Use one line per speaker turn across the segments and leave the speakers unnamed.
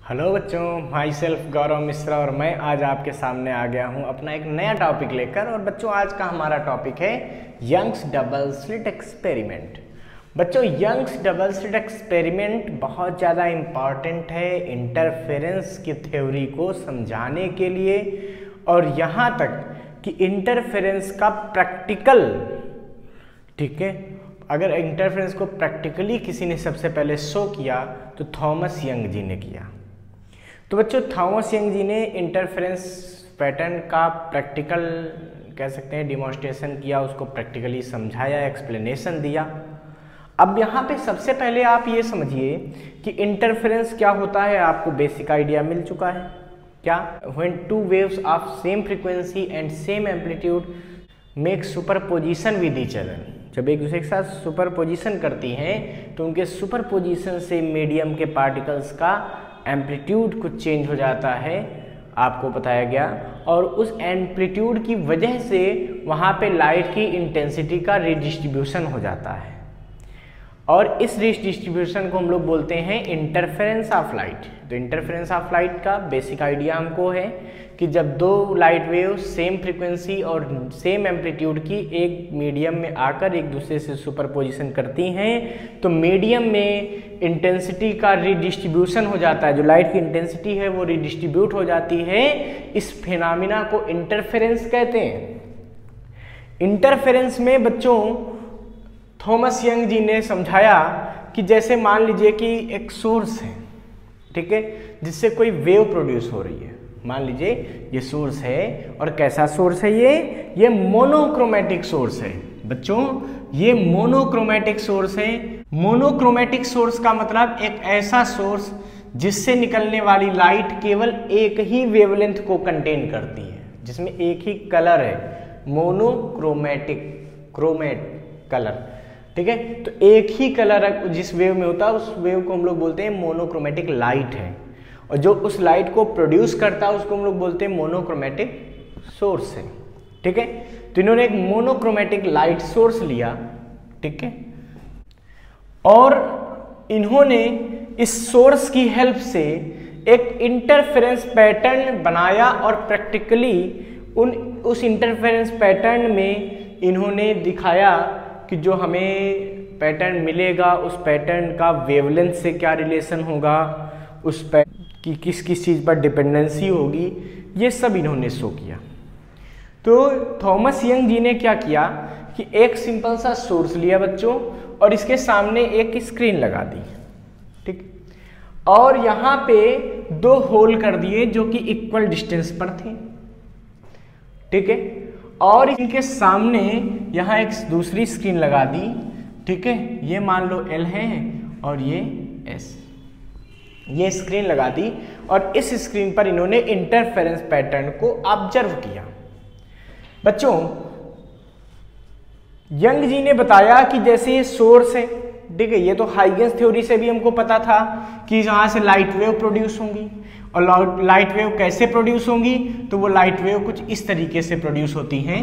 Hello बच्चों, my self गौरव मिश्रा और मैं आज आपके सामने आ गया हूं अपना एक नया टॉपिक लेकर। और बच्चों आज का हमारा टॉपिक है यंग्स डबल स्लिट एक्सपेरिमेंट। बच्चों यंग्स डबल स्लिट एक्सपेरिमेंट बहुत ज़्यादा इम्पॉर्टेंट है इंटरफेरेंस की थ्योरी को समझाने के लिए, और यहाँ तक कि इंटरफेरेंस का प्रैक्टिकल, ठीक है, अगर इंटरफेरेंस को प्रैक्टिकली किसी ने सबसे पहले शो किया तो थॉमस यंग जी ने किया। तो बच्चों थॉमस यंग जी ने इंटरफेरेंस पैटर्न का प्रैक्टिकल कह सकते हैं डिमॉन्स्ट्रेशन किया, उसको प्रैक्टिकली समझाया, एक्सप्लेनेशन दिया। अब यहाँ पे सबसे पहले आप ये समझिए कि इंटरफेरेंस क्या होता है, आपको बेसिक आइडिया मिल चुका है। क्या? When two waves of same frequency and same amplitude make superposition with each other, जब एक दूसरे के साथ सुपरपोजिशन करती हैं तो उनके सुपरपोजिशन से मीडियम के पार्टिकल्स का एम्पलीट्यूड कुछ चेंज हो जाता है, आपको बताया गया। और उस एम्पलीट्यूड की वजह से वहाँ पे लाइट की इंटेंसिटी का रिडिस्ट्रीब्यूशन हो जाता है, और इस रिडिस्ट्रीब्यूशन को हम लोग बोलते हैं इंटरफेरेंस ऑफ लाइट। तो इंटरफेरेंस ऑफ लाइट का बेसिक आइडिया हमको है कि जब दो लाइट वेव सेम फ्रीक्वेंसी और सेम एम्पलीट्यूड की एक मीडियम में आकर एक दूसरे से सुपरपोजिशन करती हैं तो मीडियम में इंटेंसिटी का रिडिस्ट्रीब्यूशन हो जाता है, जो लाइट की इंटेंसिटी है वो रिडिस्ट्रीब्यूट हो जाती है। इस फिनोमिना को इंटरफेरेंस कहते हैं। इंटरफेरेंस में बच्चों थॉमस यंग जी ने समझाया कि जैसे मान लीजिए कि एक सोर्स है, ठीक है, जिससे कोई वेव प्रोड्यूस हो रही है। मान लीजिए ये सोर्स है, और कैसा सोर्स है ये मोनोक्रोमेटिक सोर्स है। बच्चों ये मोनोक्रोमेटिक सोर्स है। मोनोक्रोमेटिक सोर्स का मतलब एक ऐसा सोर्स जिससे निकलने वाली लाइट केवल एक ही वेवलेंथ को कंटेन करती है, जिसमें एक ही कलर है, मोनोक्रोमेटिक, क्रोमेट कलर, ठीक है। तो एक ही कलर जिस वेव में होता है उस वेव को हम लोग बोलते हैं मोनोक्रोमेटिक लाइट है, और जो उस लाइट को प्रोड्यूस करता है उसको हम लोग बोलते हैं मोनोक्रोमेटिक सोर्स है, ठीक है। तो इन्होंने एक मोनोक्रोमेटिक लाइट सोर्स लिया, ठीक है, और इन्होंने इस सोर्स की हेल्प से एक इंटरफेरेंस पैटर्न बनाया, और प्रैक्टिकली उस इंटरफेरेंस पैटर्न में इन्होंने दिखाया कि जो हमें पैटर्न मिलेगा उस पैटर्न का वेवलेंथ से क्या रिलेशन होगा, उस कि किस किस चीज़ पर डिपेंडेंसी होगी, ये सब इन्होंने शो किया। तो थॉमस यंग जी ने क्या किया कि एक सिंपल सा सोर्स लिया बच्चों, और इसके सामने एक स्क्रीन लगा दी, ठीक, और यहाँ पे दो होल कर दिए जो कि इक्वल डिस्टेंस पर थे, ठीक है, और इनके सामने यहाँ एक दूसरी स्क्रीन लगा दी, ठीक है, ये मान लो L है और ये S, ये स्क्रीन लगा दी, और इस स्क्रीन पर इन्होंने इंटरफेरेंस पैटर्न को ऑब्जर्व किया। बच्चों यंग जी ने बताया कि जैसे ये सोर्स है, ठीक है, ये तो हाइगेंस थ्योरी से भी हमको पता था कि यहाँ से लाइट वेव प्रोड्यूस होंगी, और लाइट वेव कैसे प्रोड्यूस होंगी, तो वो लाइट वेव कुछ इस तरीके से प्रोड्यूस होती हैं।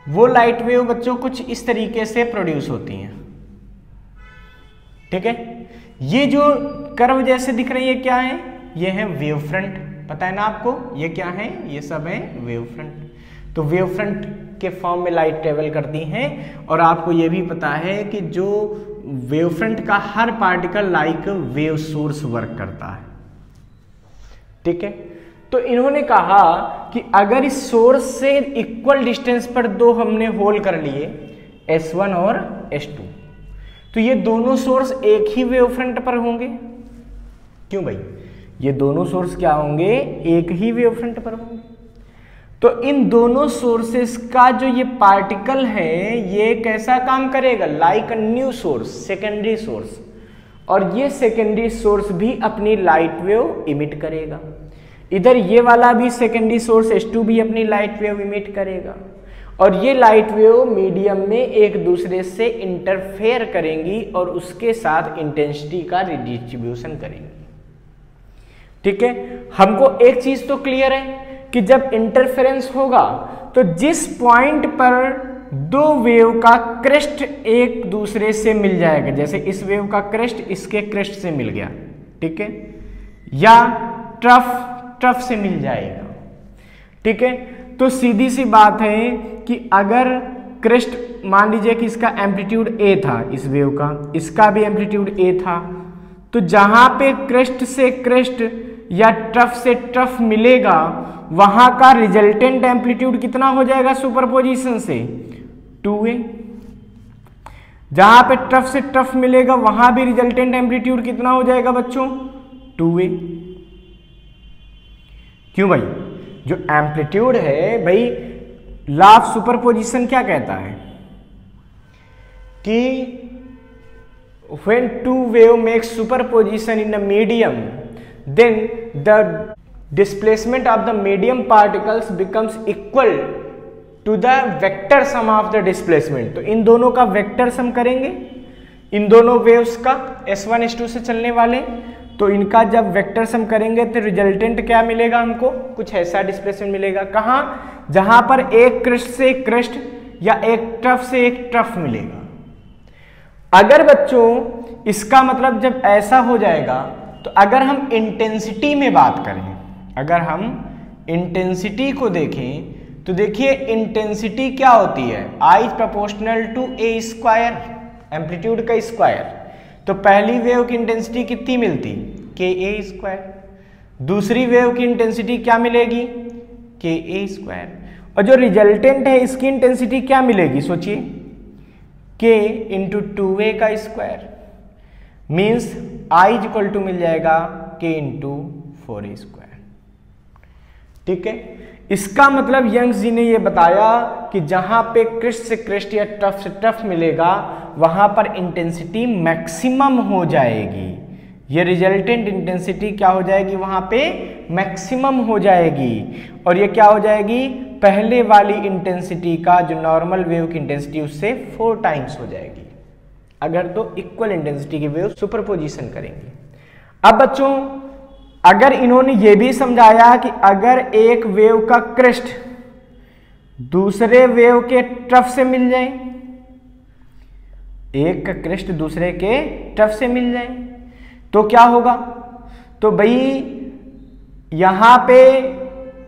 वो लाइट वेव बच्चों कुछ इस तरीके से प्रोड्यूस होती हैं, ठीक है। ये जो कर्व जैसे दिख रही है क्या है, ये है वेव फ्रंट, पता है ना आपको, ये क्या है, ये सब है वेव फ्रंट। तो वेव फ्रंट के फॉर्म में लाइट ट्रेवल करती हैं, और आपको ये भी पता है कि जो वेव फ्रंट का हर particle like wave source work करता है, ठीक है। तो इन्होंने कहा कि अगर इस सोर्स से इक्वल डिस्टेंस पर दो हमने होल कर लिए S1 और S2, तो ये दोनों सोर्स एक ही वेव फ्रंट पर होंगे। क्यों भाई? ये दोनों सोर्स क्या होंगे, एक ही वेव फ्रंट पर होंगे। तो इन दोनों सोर्सेस का जो ये पार्टिकल है ये कैसा काम करेगा, like a new source, secondary source, और ये सेकेंडरी सोर्स भी अपनी लाइट वेव इमिट करेगा। इधर ये वाला भी सेकेंडरी सोर्स S2 भी अपनी लाइट वेव इमिट करेगा, और ये लाइट वेव मीडियम में एक दूसरे से इंटरफेयर करेंगी और उसके साथ इंटेंसिटी का रिडिस्ट्रीब्यूशन करेंगी, ठीक है। हमको एक चीज तो क्लियर है कि जब इंटरफेरेंस होगा तो जिस पॉइंट पर दो वेव का क्रेस्ट एक दूसरे से मिल जाएगा, जैसे इस वेव का क्रेस्ट इसके क्रेस्ट से मिल गया, ठीक है, या ट्रफ से मिल जाएगा। ठीक है, तो सीधी सी बात है कि अगर क्रेस्ट, मान लीजिए कि इसका एम्पलीट्यूड ए था, इस वेव का, इसका भी एम्पलीट्यूड ए था, तो जहां पे क्रेस्ट से क्रेस्ट या ट्रफ से ट्रफ मिलेगा वहां का रिजल्टेंट एम्पलीट्यूड कितना हो जाएगा सुपरपोजिशन से? 2a। जहां पे ट्रफ से ट्रफ मिलेगा वहां भी रिजल्टेंट एम्पलीट्यूड कितना हो जाएगा बच्चों? 2a। क्यों भाई? जो एम्पलीट्यूड है भाई, लॉ ऑफ सुपरपोजिशन क्या कहता है कि when two wave makes superposition in a medium, then the displacement of the medium particles becomes equal to the vector sum of the displacement। तो इन दोनों का वेक्टर सम करेंगे, इन दोनों वेव्स का S1 S2 से चलने वाले, तो इनका जब वेक्टर सम करेंगे तो रिजल्टेंट क्या मिलेगा हमको? कुछ ऐसा डिस्प्लेसमेंट मिलेगा। कहाँ? जहां पर एक क्रेस्ट से एक क्रेस्ट या एक ट्रफ से एक ट्रफ मिलेगा। अगर बच्चों इसका मतलब जब ऐसा हो जाएगा, तो अगर हम इंटेंसिटी में बात करें, अगर हम इंटेंसिटी को देखें तो देखिए इंटेंसिटी क्या होती है? I is proportional to A square, amplitude का स्क्वायर। तो पहली वेव की इंटेंसिटी कितनी मिलती? K A square. दूसरी वेव की इंटेंसिटी क्या मिलेगी? के ए स्क्वायर। और जो रिजल्टेंट है इसकी इंटेंसिटी क्या मिलेगी? सोचिए, के इंटू 2a का square, means I is equal to मिल जाएगा के इंटू 4a स्क्वायर। ठीक है, इसका मतलब यंग्स जी ने ये बताया कि जहां पे क्रेस्ट से क्रेस्ट या ट्रफ से ट्रफ मिलेगा वहां पर इंटेंसिटी मैक्सिमम हो जाएगी। ये रिजल्टेंट इंटेंसिटी क्या हो जाएगी? वहां पे मैक्सिमम हो जाएगी। और ये क्या हो जाएगी? पहले वाली इंटेंसिटी का जो नॉर्मल वेव की इंटेंसिटी उससे 4 टाइम्स हो जाएगी, अगर तो इक्वल इंटेंसिटी की वेव सुपरपोजिशन करेंगे। अब बच्चों अगर इन्होंने ये भी समझाया कि अगर एक वेव का क्रेस्ट दूसरे वेव के ट्रफ से मिल जाए, एक का क्रेस्ट दूसरे के ट्रफ से मिल जाए, तो क्या होगा? तो भाई यहां पे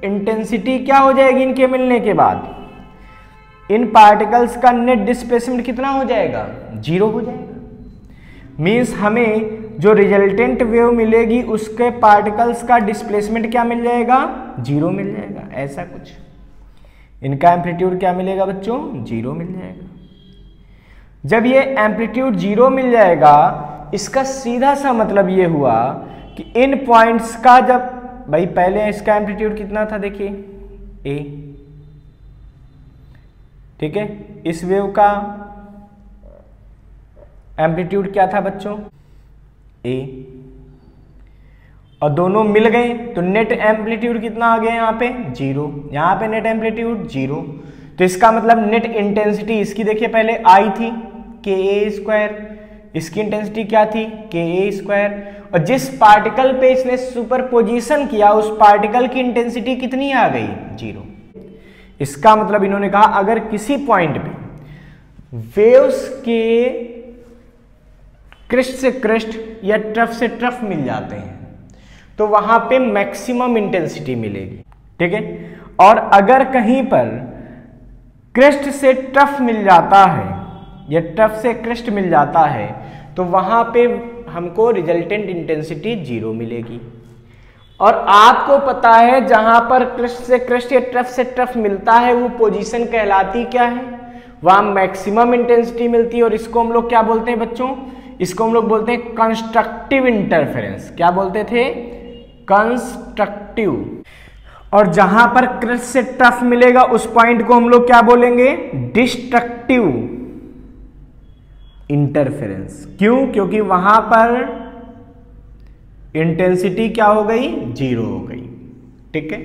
इंटेंसिटी क्या हो जाएगी? इनके मिलने के बाद इन पार्टिकल्स का नेट डिस्प्लेसमेंट कितना हो जाएगा? 0 हो जाएगा। मीन्स हमें जो रिजल्टेंट वेव मिलेगी उसके पार्टिकल्स का डिस्प्लेसमेंट क्या मिल जाएगा? 0 मिल जाएगा। ऐसा कुछ इनका एम्पलीट्यूड क्या मिलेगा बच्चों? 0 मिल जाएगा। जब ये एम्पलीट्यूड 0 मिल जाएगा, इसका सीधा सा मतलब ये हुआ कि इन पॉइंट्स का, जब भाई पहले इसका एम्पलीट्यूड कितना था देखिए a, ठीक है, इस वेव का एम्पलीट्यूड क्या था बच्चों? a, और दोनों मिल गए तो नेट एम्पलीट्यूड कितना आ गया? यहाँ पे 0, यहाँ पे नेट एम्पलीट्यूड 0। तो इसका मतलब नेट इंटेंसिटी इसकी देखिए पहले I थी के ए स्क्वायर, इसकी इंटेंसिटी क्या थी? के ए स्क्वायर। और जिस पार्टिकल पे इसने सुपरपोजिशन किया उस पार्टिकल की इंटेंसिटी कितनी आ गई? 0। इसका मतलब इन्होंने कहा अगर किसी पॉइंट पे वेव्स के क्रेस्ट से क्रेस्ट या ट्रफ से ट्रफ मिल जाते हैं तो वहां पे मैक्सिमम इंटेंसिटी मिलेगी। ठीक है, और अगर कहीं पर क्रेस्ट से ट्रफ मिल जाता है या ट्रफ से क्रेस्ट मिल जाता है तो वहां पे हमको रिजल्टेंट इंटेंसिटी 0 मिलेगी। और आपको पता है जहां पर क्रेस्ट से क्रेस्ट या ट्रफ से ट्रफ मिलता है वो पोजीशन कहलाती क्या है? वहां मैक्सिमम इंटेंसिटी मिलती है। और इसको हम लोग क्या बोलते हैं बच्चों? इसको हम लोग बोलते हैं कंस्ट्रक्टिव इंटरफेरेंस। क्या बोलते थे? कंस्ट्रक्टिव। और जहां पर क्रेस्ट से ट्रफ मिलेगा उस पॉइंट को हम लोग क्या बोलेंगे? Destructive interference. क्यों? क्योंकि वहां पर इंटेंसिटी क्या हो गई? 0 हो गई। ठीक है,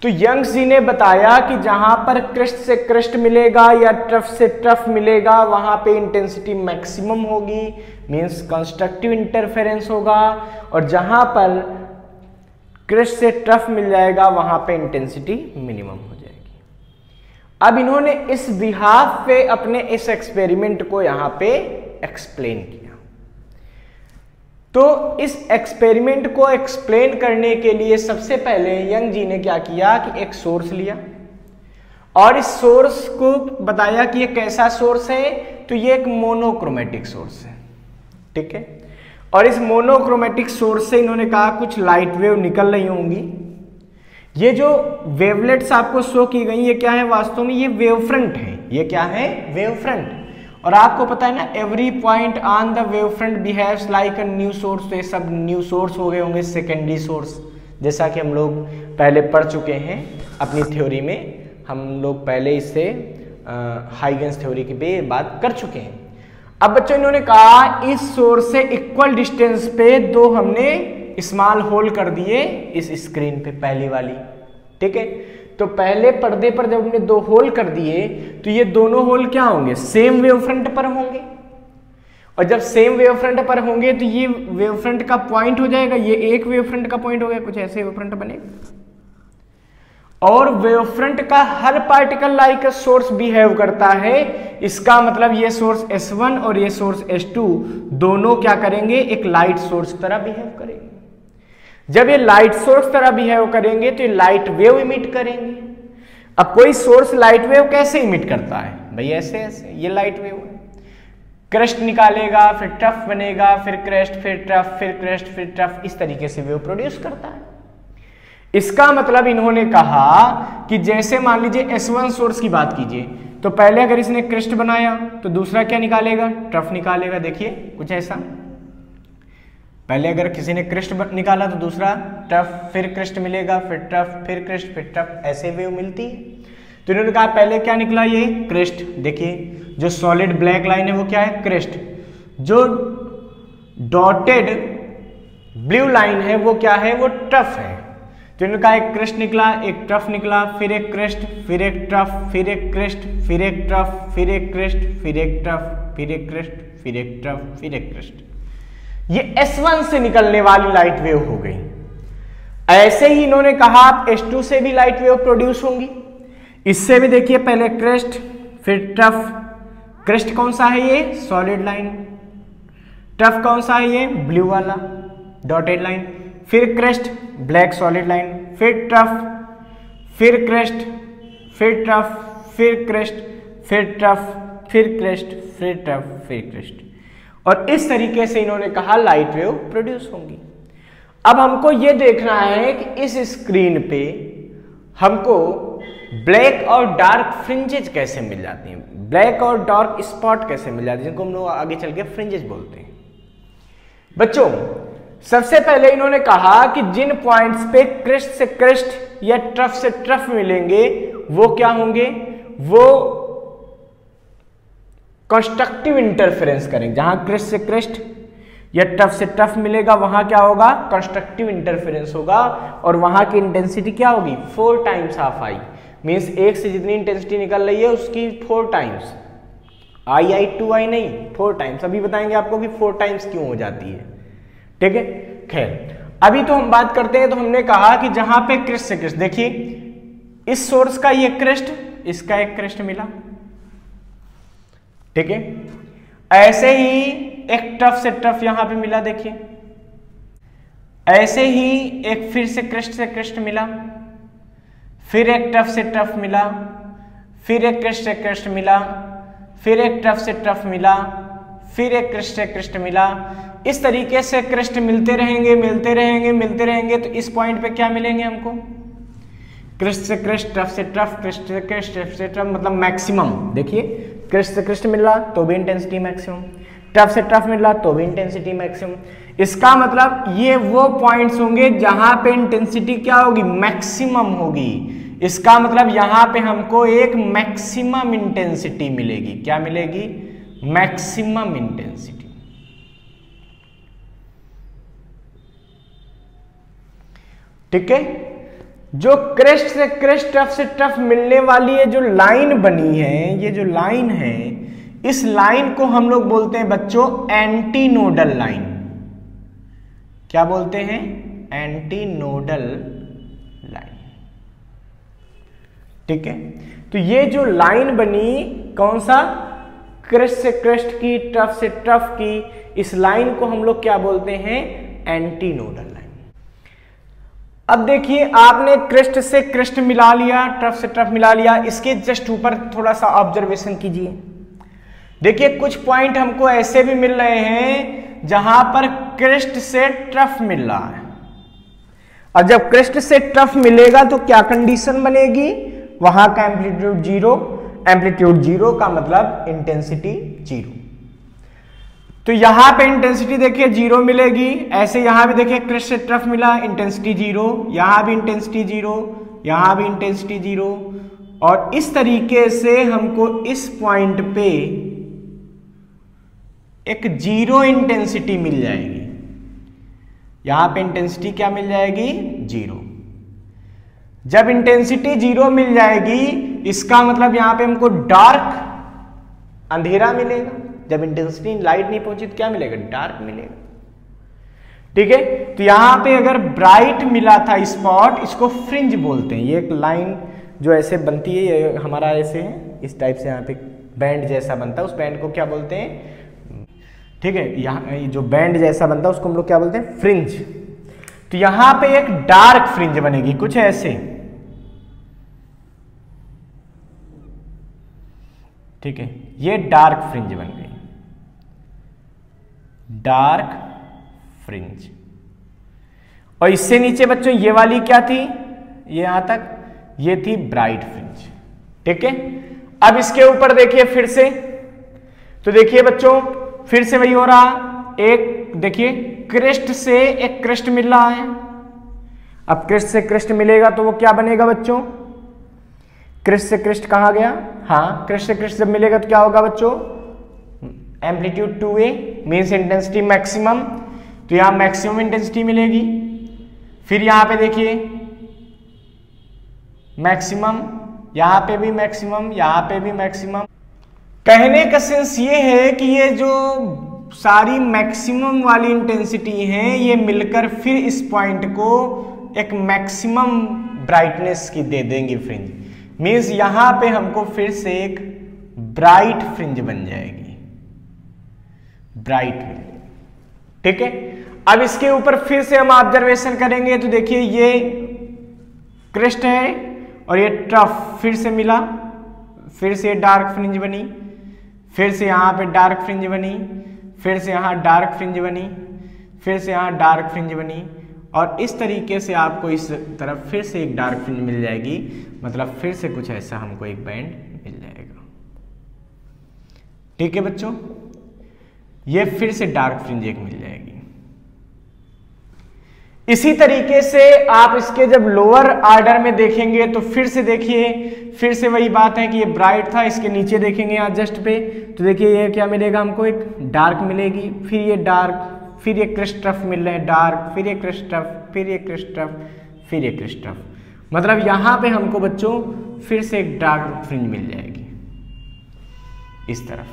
तो यंग्स जी ने बताया कि जहां पर क्रेस्ट से क्रेस्ट मिलेगा या ट्रफ से ट्रफ मिलेगा वहां पे इंटेंसिटी मैक्सिमम होगी, मींस कंस्ट्रक्टिव इंटरफेरेंस होगा। और जहां पर क्रेस्ट से ट्रफ मिल जाएगा वहां पे इंटेंसिटी मिनिमम हो जाएगी। अब इन्होंने इस बिहाफ पे अपने इस एक्सपेरिमेंट को यहां पे एक्सप्लेन किया। तो इस एक्सपेरिमेंट को एक्सप्लेन करने के लिए सबसे पहले यंग जी ने क्या किया कि एक सोर्स लिया और इस सोर्स को बताया कि ये कैसा सोर्स है, तो ये एक मोनोक्रोमेटिक सोर्स है, ठीक है। और इस मोनोक्रोमेटिक सोर्स से इन्होंने कहा कुछ लाइट वेव निकल रही होंगी। ये जो वेवलेट्स आपको शो की गई ये क्या है, वास्तव में ये वेव फ्रंट है। ये क्या है, वेव फ्रंट। और आपको पता है ना, every point on the wave front behaves like a new source. तो ये सब न्यू सोर्स हो गए होंगे, सेकेंडरी सोर्स, जैसा कि हम लोग पहले पढ़ चुके हैं अपनी थ्योरी में। हम लोग पहले इससे हाइगन्स थ्योरी की पे बात कर चुके हैं। अब बच्चों इन्होंने कहा इस सोर्स से इक्वल डिस्टेंस पे दो हमने स्मॉल होल कर दिए इस स्क्रीन पे, पहली वाली, ठीक है। तो पहले पर्दे पर जब हमने दो होल कर दिए तो ये दोनों होल क्या होंगे, सेम वेव फ्रंट पर होंगे। और जब सेम वेव फ्रंट पर होंगे तो ये वेव फ्रंट का पॉइंट हो जाएगा, ये एक वेव फ्रंट का पॉइंट हो गया, कुछ ऐसे वेव फ्रंट बनेगा। और वेव फ्रंट का हर पार्टिकल लाइक सोर्स बिहेव करता है। इसका मतलब ये सोर्स S1 और ये सोर्स S2 दोनों क्या करेंगे, एक लाइट सोर्स की तरह बिहेव करेंगे। जब ये लाइट सोर्स तरह बिहेव करेंगे तो ये लाइट वेव इमिट करेंगे। अब कोई सोर्स लाइट वेव कैसे इमिट करता है भाई, ऐसे ऐसे, ये लाइट वेव है। क्रेस्ट निकालेगा, फिर ट्रफ बनेगा, फिर क्रेस्ट, फिर ट्रफ, फिर क्रेस्ट, फिर ट्रफ, इस तरीके से वेव प्रोड्यूस करता है। इसका मतलब इन्होंने कहा कि जैसे मान लीजिए S1 सोर्स की बात कीजिए, तो पहले अगर इसने क्रेस्ट बनाया तो दूसरा क्या निकालेगा, ट्रफ निकालेगा। देखिए कुछ ऐसा, पहले अगर किसी ने क्रेस्ट निकाला तो दूसरा ट्रफ, फिर क्रेस्ट मिलेगा, फिर ट्रफ, फिर क्रेस्ट, फिर ट्रफ, ऐसे वेव मिलती है। तो इन्होंने कहा पहले क्या निकला, ये क्रेस्ट। देखिए जो सॉलिड ब्लैक लाइन है वो क्या है, क्रेस्ट। जो डॉटेड ब्लू लाइन है वो क्या है, वो ट्रफ है। तो इन्होंने कहा एक क्रेस्ट निकला, एक ट्रफ निकला, फिर एक क्रेस्ट, फिर एक ट्रफ, फिर एक क्रेस्ट, फिर एक ट्रफ, फिर एक क्रेस्ट, फिर एक ट्रफ, फिर एक क्रेस्ट, फिर एक ट्रफ, फिर एक क्रेस्ट। ये S1 से निकलने वाली लाइट वेव हो गई। ऐसे ही इन्होंने कहा S2 से भी लाइट वेव प्रोड्यूस होंगी। इससे भी देखिए पहले क्रेस्ट, फिर ट्रफ। क्रेस्ट कौन सा है, ये सॉलिड लाइन। ट्रफ कौन सा है, ये ब्लू वाला डॉटेड लाइन। फिर क्रेस्ट, ब्लैक सॉलिड लाइन, फिर ट्रफ, फिर क्रेस्ट, फिर ट्रफ, फिर क्रेस्ट, फिर ट्रफ, फिर क्रेस्ट, फिर ट्रफ, फिर क्रेस्ट। और इस तरीके से इन्होंने कहा लाइट वेव प्रोड्यूस होंगी। अब हमको ये देखना है कि इस स्क्रीन पे हमको ब्लैक और डार्क फ्रिंजेज कैसे मिल जाती हैं, ब्लैक और डार्क स्पॉट कैसे मिल जाती हैं, जिनको हम लोग आगे चल के फ्रिंजेज बोलते हैं। बच्चों सबसे पहले इन्होंने कहा कि जिन पॉइंट्स पे क्रेस्ट से क्रेस्ट या ट्रफ से ट्रफ मिलेंगे वो क्या होंगे, वो कंस्ट्रक्टिव इंटरफेरेंस करेंगे। जहां क्रेस्ट से क्रेस्ट या ट्रफ से ट्रफ मिलेगा वहां क्या होगा, कंस्ट्रक्टिव इंटरफेरेंस होगा। और वहां की इंटेंसिटी क्या होगी, 4 टाइम्स ऑफ आई। मींस एक से जितनी इंटेंसिटी निकल रही है उसकी 4 टाइम्स, आई 2i नहीं, 4 टाइम्स। अभी बताएंगे आपको कि 4 टाइम्स क्यों हो जाती है, ठीक है। खैर अभी तो हम बात करते हैं। तो हमने कहा कि जहां पे क्रेस्ट से क्रेस्ट, देखिए इस सोर्स का ये क्रेस्ट, इसका एक क्रेस्ट मिला, ठीक है। ऐसे ही एक ट्रफ से ट्रफ यहां पे मिला, देखिए। ऐसे ही एक फिर से क्रेस्ट मिला, फिर एक ट्रफ से ट्रफ मिला, फिर एक क्रेस्ट से क्रेस्ट मिला, फिर एक ट्रफ से ट्रफ मिला, फिर एक क्रेस्ट से क्रेस्ट मिला। इस तरीके से क्रेस्ट मिलते रहेंगे, मिलते रहेंगे, मिलते रहेंगे। तो इस पॉइंट पे क्या मिलेंगे हमको, क्रेस्ट से क्रेस्ट, ट्रफ से ट्रफ, क्रेस्ट से क्रेस्ट, ट्रफ से ट्रफ, मतलब मैक्सिमम। देखिए क्रेस्ट से क्रेस्ट मिल रहा तो भी इंटेंसिटी मैक्सिमम, ट्रफ से ट्रफ मिल रहा तो भी इंटेंसिटी मैक्सिमम। इसका मतलब ये वो पॉइंट्स होंगे जहां पे इंटेंसिटी क्या होगी, मैक्सिमम होगी। इसका मतलब यहां पे हमको एक मैक्सिमम इंटेंसिटी मिलेगी। क्या मिलेगी, मैक्सिमम इंटेंसिटी। ठीक है। जो क्रेस्ट से क्रेस्ट, ट्रफ से ट्रफ मिलने वाली है जो लाइन बनी है, ये जो लाइन है, इस लाइन को हम लोग बोलते हैं बच्चों एंटी नोडल लाइन। क्या बोलते हैं, एंटी नोडल लाइन, ठीक है। तो ये जो लाइन बनी, कौन सा, क्रेस्ट से क्रेस्ट की, ट्रफ से ट्रफ की, इस लाइन को हम लोग क्या बोलते हैं? Anti nodal line. अब देखिए आपने क्रेस्ट से क्रेस्ट मिला लिया, ट्रफ से ट्रफ मिला लिया, इसके जस्ट ऊपर थोड़ा सा ऑब्जर्वेशन कीजिए। देखिए कुछ पॉइंट हमको ऐसे भी मिल रहे हैं जहां पर क्रेस्ट से ट्रफ मिल रहा है, और जब क्रेस्ट से ट्रफ मिलेगा तो क्या कंडीशन बनेगी? वहां का एम्पलीट्यूड जीरो, एम्पलीट्यूड जीरो का मतलब इंटेंसिटी जीरो। तो यहां पे इंटेंसिटी देखिए जीरो मिलेगी, ऐसे यहां भी देखिए क्रेस्ट से ट्रफ मिला, इंटेंसिटी जीरो, यहां भी इंटेंसिटी जीरो, यहां भी इंटेंसिटी जीरो, और इस तरीके से हमको इस पॉइंट पे एक जीरो इंटेंसिटी मिल जाएगी। यहां पे इंटेंसिटी क्या मिल जाएगी? जीरो। जब इंटेंसिटी जीरो मिल जाएगी इसका मतलब यहां पे हमको डार्क अंधेरा मिलेगा। जब इंटेंसिटी लाइट नहीं पहुंची तो क्या मिलेगा? डार्क मिलेगा। ठीक है, तो यहां पे अगर ब्राइट मिला था स्पॉट, इसको फ्रिंज बोलते हैं। ये एक लाइन जो ऐसे बनती है, ये हमारा ऐसे है, इस टाइप से यहाँ पे बैंड जैसा बनता है, उस बैंड को क्या बोलते हैं? ठीक है, यहाँ जो बैंड जैसा बनता है उसको हम लोग क्या बोलते हैं? फ्रिंज। तो यहां पे एक डार्क फ्रिंज बनेगी कुछ ऐसे। ठीक है, ये डार्क फ्रिंज बन गई, डार्क फ्रिंज। और इससे नीचे बच्चों ये वाली क्या थी? ये यहां तक ये थी ब्राइट फ्रिंज। ठीक है, अब इसके ऊपर देखिए फिर से, तो देखिए बच्चों फिर से वही हो रहा, एक देखिए क्रेस्ट से एक क्रेस्ट मिल रहा है। अब क्रेस्ट से क्रेस्ट मिलेगा तो वो क्या बनेगा बच्चों? क्रेस्ट से क्रेस्ट कहा गया, हाँ क्रेस्ट से क्रेस्ट जब मिलेगा तो क्या होगा बच्चों? Amplitude 2a means intensity maximum, तो यहां मैक्सिमम इंटेंसिटी मिलेगी। फिर यहां पे देखिए मैक्सिमम, यहां पे भी मैक्सिमम, यहां पे भी मैक्सिमम। कहने का सेंस ये है कि ये जो सारी मैक्सिमम वाली इंटेंसिटी हैं ये मिलकर फिर इस पॉइंट को एक मैक्सिमम ब्राइटनेस की दे देंगी फ्रिंज। मीन्स यहां पे हमको फिर से एक ब्राइट फ्रिंज बन जाएगी, ब्राइट मिल जाएगी। ठीक है, अब इसके ऊपर फिर से हम ऑब्जर्वेशन करेंगे तो देखिए ये क्रेस्ट है और ये ट्रफ फिर से मिला, फिर से डार्क फ्रिंज बनी, फिर से यहां पे डार्क फ्रिंज बनी, फिर से यहां डार्क फ्रिंज बनी, फिर से यहां डार्क फ्रिंज बनी, और इस तरीके से आपको इस तरफ फिर से एक डार्क फ्रिंज मिल जाएगी। मतलब फिर से कुछ ऐसा हमको एक बैंड मिल जाएगा। ठीक है बच्चों, ये फिर से डार्क फ्रिंज एक मिल जाएगी। इसी तरीके से आप इसके जब लोअर ऑर्डर में देखेंगे तो फिर से देखिए, फिर से वही बात है कि ये ब्राइट था, इसके नीचे देखेंगे यहाँ जस्ट पे तो देखिए ये क्या मिलेगा हमको? एक डार्क मिलेगी, फिर ये डार्क, फिर ये क्रेस्ट ट्रफ मिल रहे हैं डार्क, फिर ये क्रेस्ट ट्रफ, फिर ये क्रेस्ट ट्रफ, फिर ये क्रेस्ट ट्रफ। मतलब यहां पे हमको बच्चों फिर से एक डार्क फ्रिंज मिल जाएगी इस तरफ।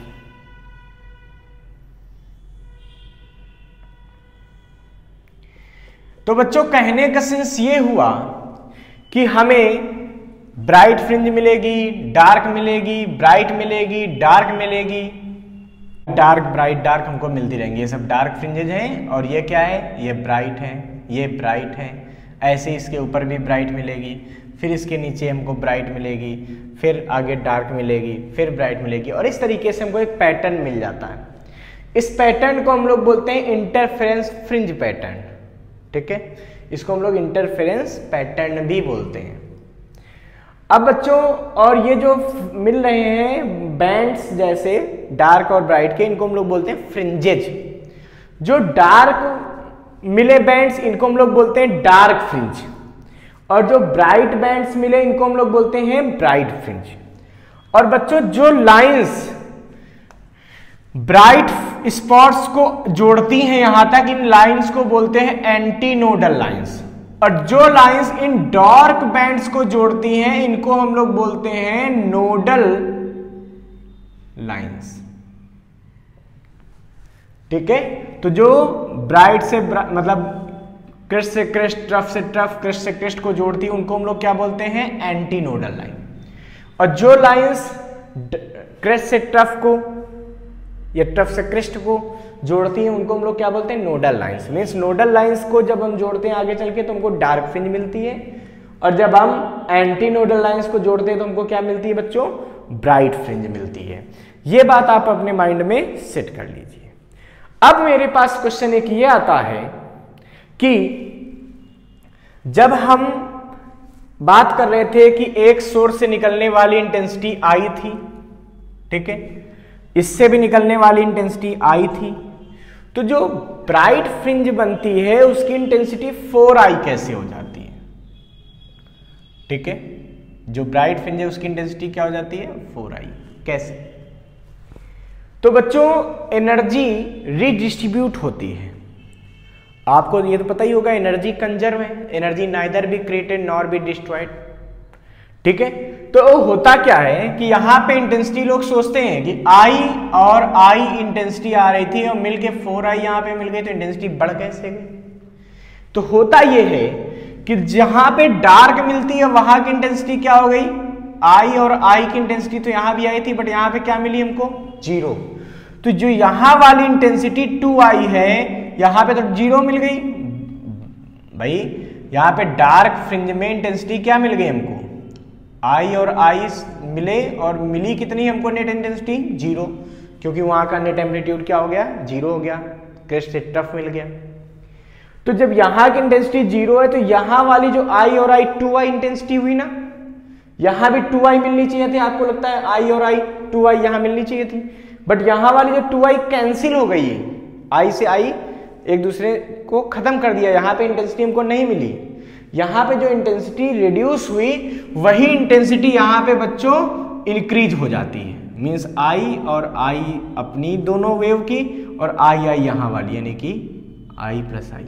तो बच्चों कहने का सेंस ये हुआ कि हमें ब्राइट फ्रिंज मिलेगी, डार्क मिलेगी, ब्राइट मिलेगी, डार्क मिलेगी, डार्क ब्राइट डार्क हमको मिलती रहेंगी। ये सब डार्क फ्रिंजेज हैं और ये क्या है? ये ब्राइट है, ये ब्राइट है। ऐसे इसके ऊपर भी ब्राइट मिलेगी, फिर इसके नीचे हमको ब्राइट मिलेगी, फिर आगे डार्क मिलेगी, फिर ब्राइट मिलेगी, और इस तरीके से हमको एक पैटर्न मिल जाता है। इस पैटर्न को हम लोग बोलते हैं इंटरफेरेंस फ्रिंज पैटर्न। ठीक है, इसको हम लोग इंटरफेरेंस पैटर्न भी बोलते हैं। अब बच्चों और ये जो मिल रहे हैं बैंड्स जैसे डार्क और ब्राइट के, इनको हम लोग बोलते हैं फ्रिंजेज। जो डार्क मिले बैंड्स इनको हम लोग बोलते हैं डार्क फ्रिंज, और जो ब्राइट बैंड्स मिले इनको हम लोग बोलते हैं ब्राइट फ्रिंज। और बच्चों जो लाइंस ब्राइट स्पॉट्स को जोड़ती हैं यहां तक, इन लाइंस को बोलते हैं एंटी नोडल लाइंस, और जो लाइंस इन डार्क बैंड्स को जोड़ती हैं इनको हम लोग बोलते हैं नोडल लाइंस। ठीक है, तो जो ब्राइट से मतलब क्रेस्ट से क्रेस्ट, ट्रफ से ट्रफ, क्रेस्ट से क्रेस्ट को जोड़ती है उनको हम लोग क्या बोलते हैं? Anti nodal line. और जो लाइंस क्रेस्ट से ट्रफ को, ये टफ से क्रिस्ट को जोड़ती हैं उनको हम लोग क्या बोलते हैं, nodal lines. Means nodal lines को जब हम जोड़ते हैं आगे चल के तो हमको डार्क फ्रिंज मिलती है, और जब हम एंटी नोडल लाइंस को जोड़ते हैं तो हमको क्या मिलती है बच्चों, ब्राइट फ्रिंज मिलती है। ये बात आप अपने माइंड में सेट कर लीजिए। अब मेरे पास क्वेश्चन एक ये आता है कि जब हम बात कर रहे थे कि एक सोर्स से निकलने वाली इंटेंसिटी आई थी, ठीक है, इससे भी निकलने वाली इंटेंसिटी आई थी, तो जो ब्राइट फ्रिंज बनती है उसकी इंटेंसिटी 4i कैसे हो जाती है, ठीक है, जो ब्राइट फ्रिंज है उसकी इंटेंसिटी क्या हो जाती है, 4i। कैसे? तो बच्चों एनर्जी रीडिस्ट्रीब्यूट होती है, आपको ये तो पता ही होगा, एनर्जी कंजर्व है, energy neither be created nor be destroyed, ठीक है। तो होता क्या है कि यहां पे इंटेंसिटी लोग सोचते हैं कि I और I इंटेंसिटी आ रही थी और मिलके 4i यहां पे मिल गई तो इंटेंसिटी बढ़ कैसे गई। तो होता ये है कि जहां पे डार्क मिलती है वहां की इंटेंसिटी क्या हो गई, I और I की इंटेंसिटी तो यहां भी आई थी, बट यहां पे क्या मिली हमको, 0। तो जो यहां वाली इंटेंसिटी 2i है यहां पे तो 0 मिल गई भाई। यहां पे डार्क फ्रिंज में इंटेंसिटी क्या मिल गई हमको, I और I मिले, और मिली कितनी हमको नेट इंटेंसिटी, 0, क्योंकि वहां का नेट एम्पलीट्यूड क्या हो गया, 0 हो गया, क्रिस्ट से टफ मिल गया। तो जब यहां की इंटेंसिटी 0 है तो यहां वाली जो I और I 2i इंटेंसिटी हुई ना, यहां भी 2i मिलनी चाहिए थी, आपको लगता है I और I 2i यहां मिलनी चाहिए थी, बट यहां वाली जो 2i कैंसिल हो गई है, I से I एक दूसरे को खत्म कर दिया, यहां पे इंटेंसिटी हमको नहीं मिली। यहां पे जो इंटेंसिटी रिड्यूस हुई वही इंटेंसिटी यहां पे बच्चों इंक्रीज हो जाती है। मींस I और I अपनी दोनों वेव की, और I यहां वाली यानी कि I प्लस I।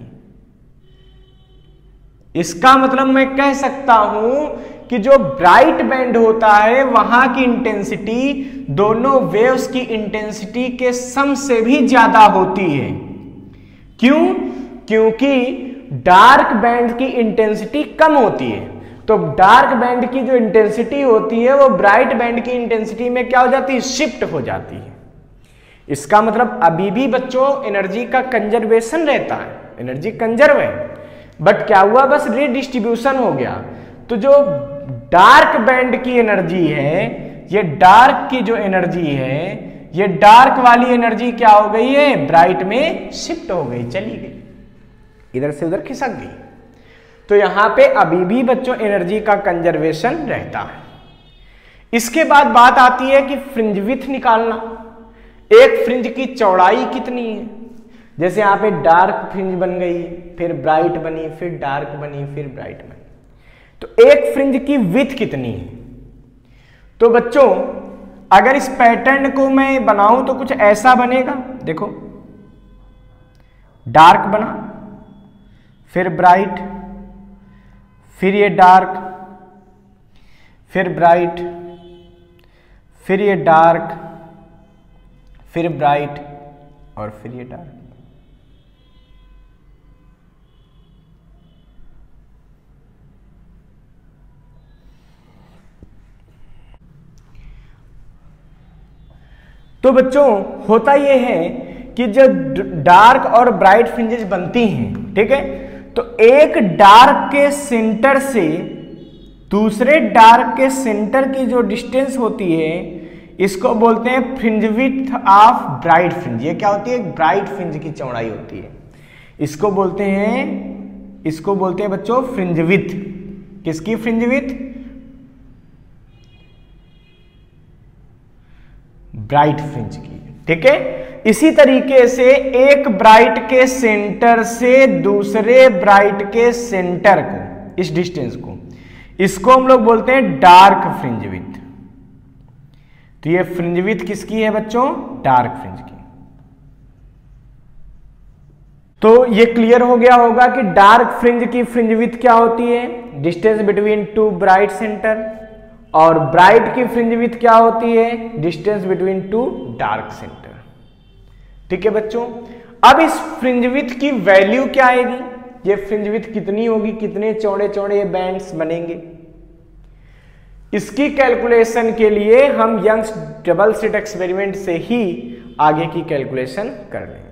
इसका मतलब मैं कह सकता हूं कि जो ब्राइट बैंड होता है वहां की इंटेंसिटी दोनों वेव्स की इंटेंसिटी के सम से भी ज्यादा होती है। क्यों? क्योंकि डार्क बैंड की इंटेंसिटी कम होती है, तो डार्क बैंड की जो इंटेंसिटी होती है वो ब्राइट बैंड की इंटेंसिटी में क्या हो जाती है, शिफ्ट हो जाती है। इसका मतलब अभी भी बच्चों एनर्जी का कंजर्वेशन रहता है, एनर्जी कंजर्व है, बट क्या हुआ, बस रीडिस्ट्रीब्यूशन हो गया। तो जो डार्क बैंड की एनर्जी है, ये डार्क की जो एनर्जी है, ये डार्क वाली एनर्जी क्या हो गई है, ब्राइट में शिफ्ट हो गई, चली गई, इधर से उधर खिसक गई। तो यहां पे अभी भी बच्चों एनर्जी का कंजर्वेशन रहता है। इसके बाद बात आती है कि फ्रिंज विड्थ निकालना, एक फ्रिंज की चौड़ाई कितनी है। जैसे यहां पे डार्क फ्रिंज बन गई, फिर ब्राइट बनी, फिर डार्क बनी, फिर ब्राइट बनी, तो एक फ्रिंज की विड्थ कितनी है। तो बच्चों अगर इस पैटर्न को मैं बनाऊं तो कुछ ऐसा बनेगा, देखो डार्क बना, फिर ब्राइट, फिर ये डार्क, फिर ब्राइट, फिर ये डार्क, फिर ब्राइट, और फिर ये डार्क। तो बच्चों होता यह है कि जब डार्क और ब्राइट फ्रिंजेस बनती हैं, ठीक है, तो एक डार्क के सेंटर से दूसरे डार्क के सेंटर की जो डिस्टेंस होती है इसको बोलते हैं fringe width of bright fringe. ये क्या होती है, ब्राइट फ्रिंज की चौड़ाई होती है, इसको बोलते हैं बच्चों फ्रिंज विड्थ। किसकी फ्रिंज विड्थ, ब्राइट फ्रिंज की, ठीक है। इसी तरीके से एक ब्राइट के सेंटर से दूसरे ब्राइट के सेंटर को, इस डिस्टेंस को, इसको हम लोग बोलते हैं डार्क फ्रिंज विड्थ। तो ये फ्रिंज विड्थ किसकी है बच्चों, डार्क फ्रिंज की। तो ये क्लियर हो गया होगा कि डार्क फ्रिंज की फ्रिंज विड्थ क्या होती है, distance between two bright centre, और ब्राइट की फ्रिंज विड्थ क्या होती है, distance between two dark centre, ठीक है बच्चों। अब इस फ्रिंज विड्थ की वैल्यू क्या आएगी, ये फ्रिंज विड्थ कितनी होगी, कितने चौड़े चौड़े ये बैंड्स बनेंगे, इसकी कैलकुलेशन के लिए हम यंग्स डबल स्लिट एक्सपेरिमेंट से ही आगे की कैलकुलेशन कर लें।